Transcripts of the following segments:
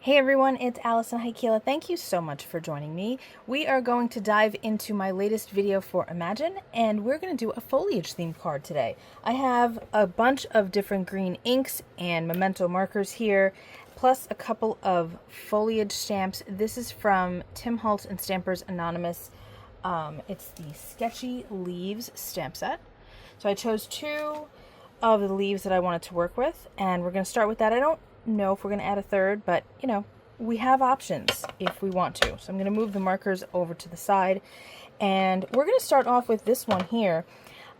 Hey everyone, it's Alison Heikkila. Thank you so much for joining me. We are going to dive into my latest video for Imagine, and we're going to do a foliage themed card today. I have a bunch of different green inks and Memento markers here, plus a couple of foliage stamps. This is from Tim Holtz and Stampers Anonymous. It's the Sketchy Leaves stamp set. So I chose two of the leaves that I wanted to work with, and we're going to start with that. I don't know if we're going to add a third, but you know, we have options if we want to. So I'm going to move the markers over to the side, and we're going to start off with this one here.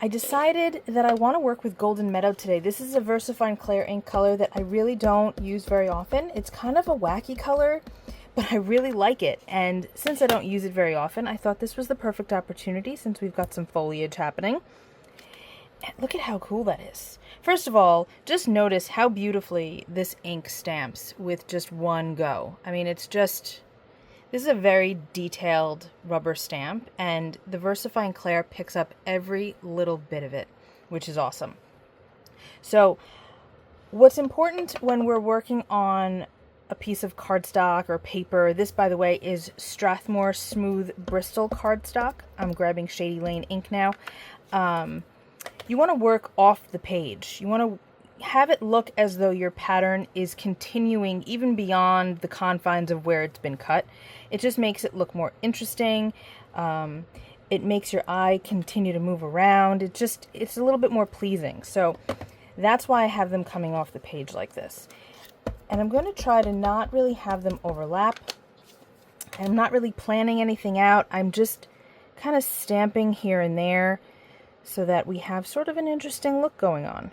I decided that I want to work with Golden Meadow today. This is a VersaFine Clair ink color that I really don't use very often. It's kind of a wacky color, but I really like it, and since I don't use it very often, I thought this was the perfect opportunity since we've got some foliage happening. And look at how cool that is. First of all, just notice how beautifully this ink stamps with just one go. I mean, it's just, this is a very detailed rubber stamp, and the VersaFine Clair picks up every little bit of it, which is awesome. So what's important when we're working on a piece of cardstock or paper, this by the way is Strathmore Smooth Bristol cardstock. I'm grabbing Shady Lane ink now. You want to work off the page. You want to have it look as though your pattern is continuing even beyond the confines of where it's been cut. It just makes it look more interesting. It makes your eye continue to move around. It's a little bit more pleasing. So that's why I have them coming off the page like this. And I'm going to try to not really have them overlap. I'm not really planning anything out. I'm just kind of stamping here and there, so that we have sort of an interesting look going on.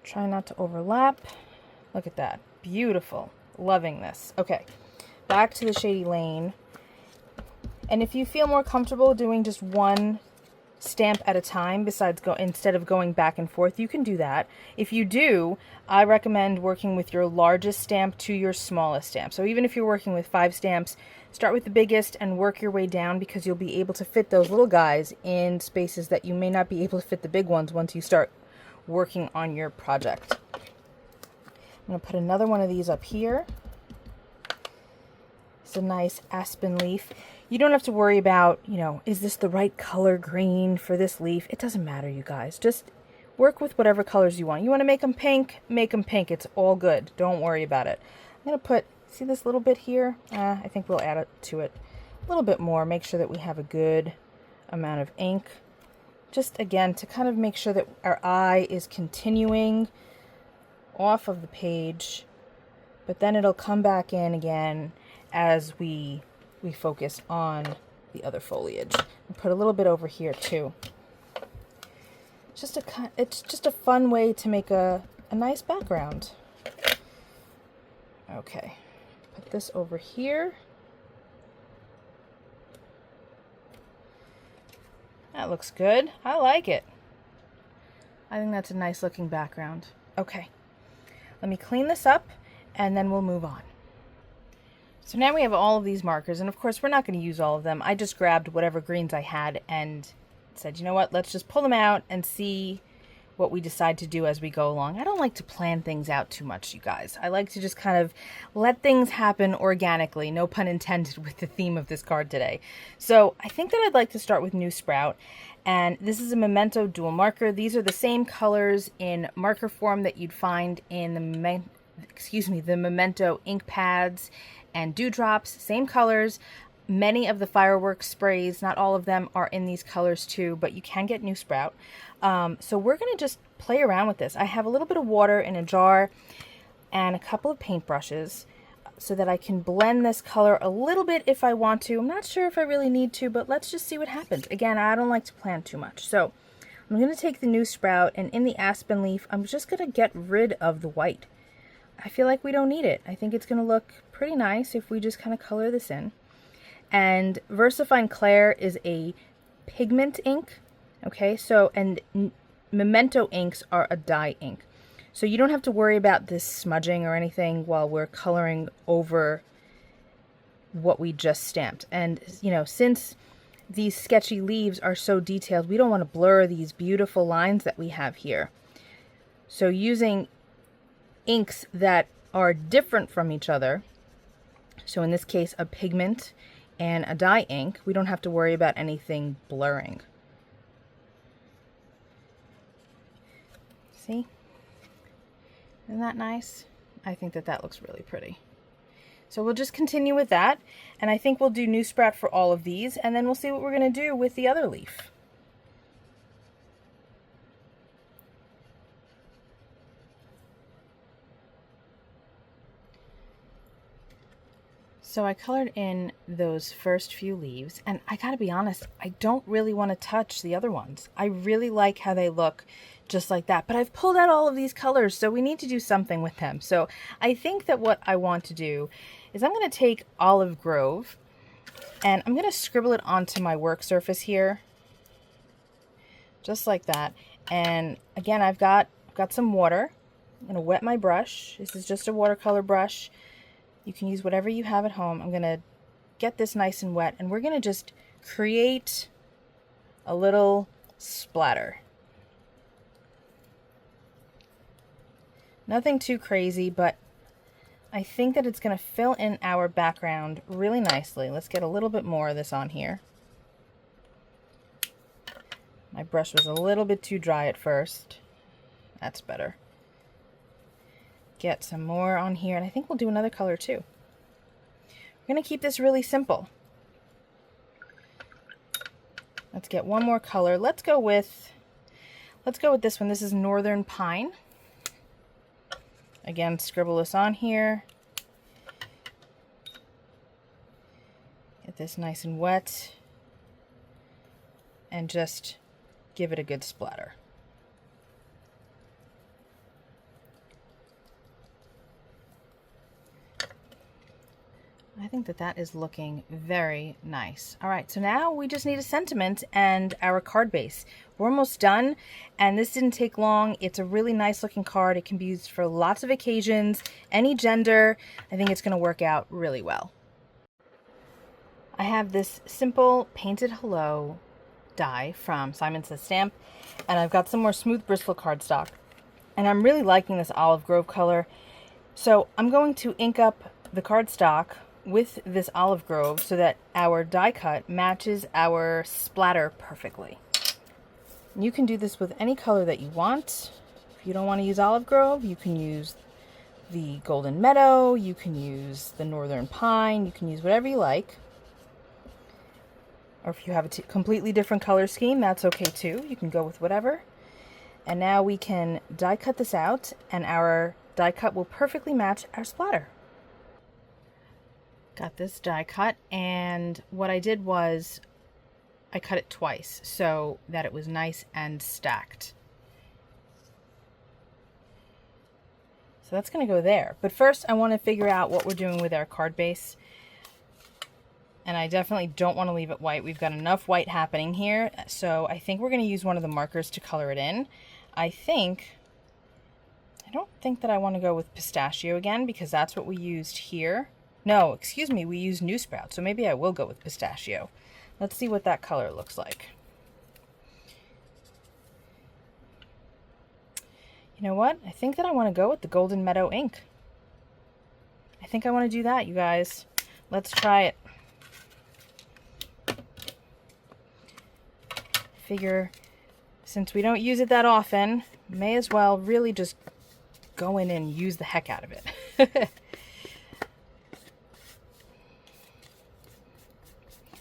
Try not to overlap. Look at that. Beautiful. Loving this. Okay, back to the Shady Lane. And if you feel more comfortable doing just one stamp at a time instead of going back and forth, you can do that. If you do, I recommend working with your largest stamp to your smallest stamp. So even if you're working with 5 stamps, start with the biggest and work your way down, because you'll be able to fit those little guys in spaces that you may not be able to fit the big ones once you start working on your project. I'm going to put another one of these up here. It's a nice aspen leaf. You don't have to worry about, you know, is this the right color green for this leaf? It doesn't matter, you guys. Just work with whatever colors you want. You want to make them pink? Make them pink. It's all good. Don't worry about it. I'm going to put, see this little bit here? I think we'll add it to it a little bit more. Make sure that we have a good amount of ink. Just, again, to kind of make sure that our eye is continuing off of the page, but then it'll come back in again as we focus on the other foliage. And put a little bit over here too. It's just a fun way to make a nice background. Okay, put this over here. That looks good. I like it. I think that's a nice looking background. Okay, let me clean this up and then we'll move on. So now we have all of these markers, and of course we're not going to use all of them. I just grabbed whatever greens I had and said, you know what, let's just pull them out and see what we decide to do as we go along. I don't like to plan things out too much, you guys. I like to just kind of let things happen organically, no pun intended with the theme of this card today. So I think that I'd like to start with New Sprout, and this is a Memento dual marker. These are the same colors in marker form that you'd find in the Memento ink pads and dewdrops, same colors. Many of the fireworks sprays, not all of them, are in these colors too, but you can get New Sprout. So we're going to just play around with this. I have a little bit of water in a jar and a couple of paintbrushes so that I can blend this color a little bit if I want to. I'm not sure if I really need to, but let's just see what happens. Again, I don't like to plan too much. So I'm going to take the New Sprout, and in the aspen leaf, I'm just going to get rid of the white. I feel like we don't need it. I think it's going to look pretty nice if we just kind of color this in. And VersaFine Clair is a pigment ink, okay? So, and Memento inks are a dye ink. So you don't have to worry about this smudging or anything while we're coloring over what we just stamped. And, you know, since these sketchy leaves are so detailed, we don't want to blur these beautiful lines that we have here. So using inks that are different from each other, so in this case a pigment and a dye ink, we don't have to worry about anything blurring. See? Isn't that nice? I think that that looks really pretty. So we'll just continue with that, and I think we'll do newsprut for all of these, and then we'll see what we're going to do with the other leaf. So I colored in those first few leaves, and I gotta be honest, I don't really want to touch the other ones. I really like how they look just like that, but I've pulled out all of these colors, so we need to do something with them. So I think that what I want to do is I'm going to take Olive Grove and I'm going to scribble it onto my work surface here, just like that. And again, I've got some water. I'm going to wet my brush. This is just a watercolor brush. You can use whatever you have at home. I'm going to get this nice and wet, and we're going to just create a little splatter. Nothing too crazy, but I think that it's going to fill in our background really nicely. Let's get a little bit more of this on here. My brush was a little bit too dry at first. That's better. Get some more on here, and I think we'll do another color too. We're going to keep this really simple. Let's get one more color. Let's go with this one. This is Northern Pine. Again, scribble this on here. Get this nice and wet, and just give it a good splatter. I think that that is looking very nice. All right, so now we just need a sentiment and our card base. We're almost done, and this didn't take long. It's a really nice looking card. It can be used for lots of occasions, any gender. I think it's going to work out really well. I have this simple painted hello die from Simon Says Stamp, and I've got some more smooth Bristol cardstock, and I'm really liking this Olive Grove color. So I'm going to ink up the cardstock with this Olive Grove so that our die cut matches our splatter perfectly. You can do this with any color that you want. If you don't want to use Olive Grove, you can use the Golden Meadow, you can use the Northern Pine, you can use whatever you like. Or if you have a completely different color scheme, that's okay too. You can go with whatever. And now we can die cut this out, and our die cut will perfectly match our splatter. Got this die cut, and what I did was I cut it twice so that it was nice and stacked. So that's going to go there. But first I want to figure out what we're doing with our card base. And I definitely don't want to leave it white. We've got enough white happening here. So I think we're going to use one of the markers to color it in. I don't think that I want to go with pistachio again, because that's what we used here. No, excuse me, we used newsprut, so maybe I will go with pistachio. Let's see what that color looks like. You know what? I think that I want to go with the Golden Meadow ink. I think I want to do that, you guys. Let's try it. Figure, since we don't use it that often, may as well really just go in and use the heck out of it.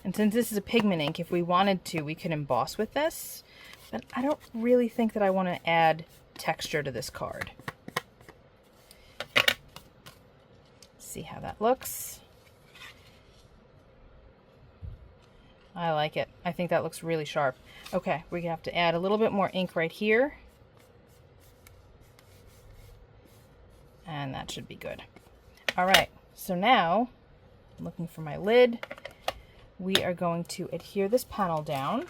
And since this is a pigment ink, if we wanted to, we could emboss with this. But I don't really think that I want to add texture to this card. See how that looks. I like it. I think that looks really sharp. Okay, we're going to have to add a little bit more ink right here. And that should be good. All right, so now I'm looking for my lid. We are going to adhere this panel down.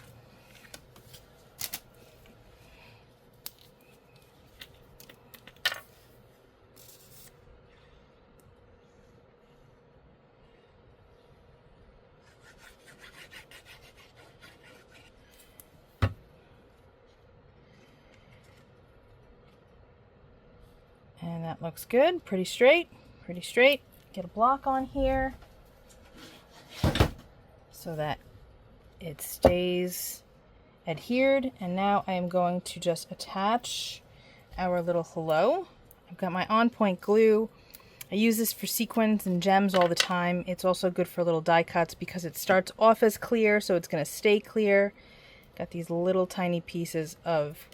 And that looks good. Pretty straight, pretty straight. Get a block on here so that it stays adhered. And now I am going to just attach our little hello. I've got my on point glue. I use this for sequins and gems all the time. It's also good for little die cuts because it starts off as clear, so it's going to stay clear. Got these little tiny pieces of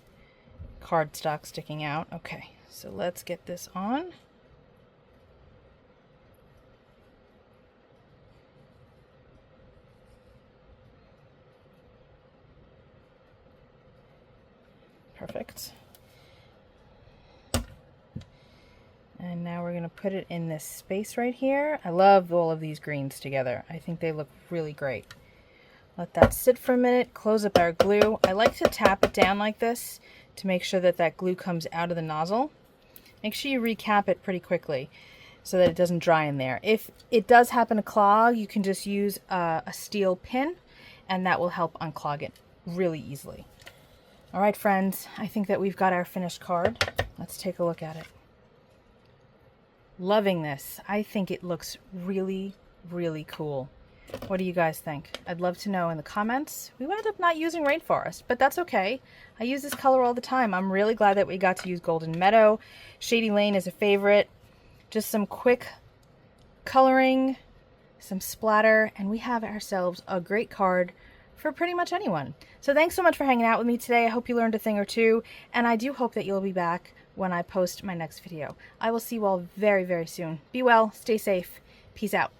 cardstock sticking out. Okay, so let's get this on. Perfect. And now we're going to put it in this space right here. I love all of these greens together. I think they look really great. Let that sit for a minute, close up our glue. I like to tap it down like this to make sure that that glue comes out of the nozzle. Make sure you recap it pretty quickly so that it doesn't dry in there. If it does happen to clog, you can just use a steel pin and that will help unclog it really easily. All right, friends, I think that we've got our finished card. Let's take a look at it. Loving this. I think it looks really, really cool. What do you guys think? I'd love to know in the comments. We wound up not using Rainforest, but that's okay. I use this color all the time. I'm really glad that we got to use Golden Meadow. Shady Lane is a favorite. Just some quick coloring, some splatter, and we have ourselves a great card for pretty much anyone. So thanks so much for hanging out with me today. I hope you learned a thing or two, and I do hope that you'll be back when I post my next video. I will see you all very, very soon. Be well, stay safe, peace out.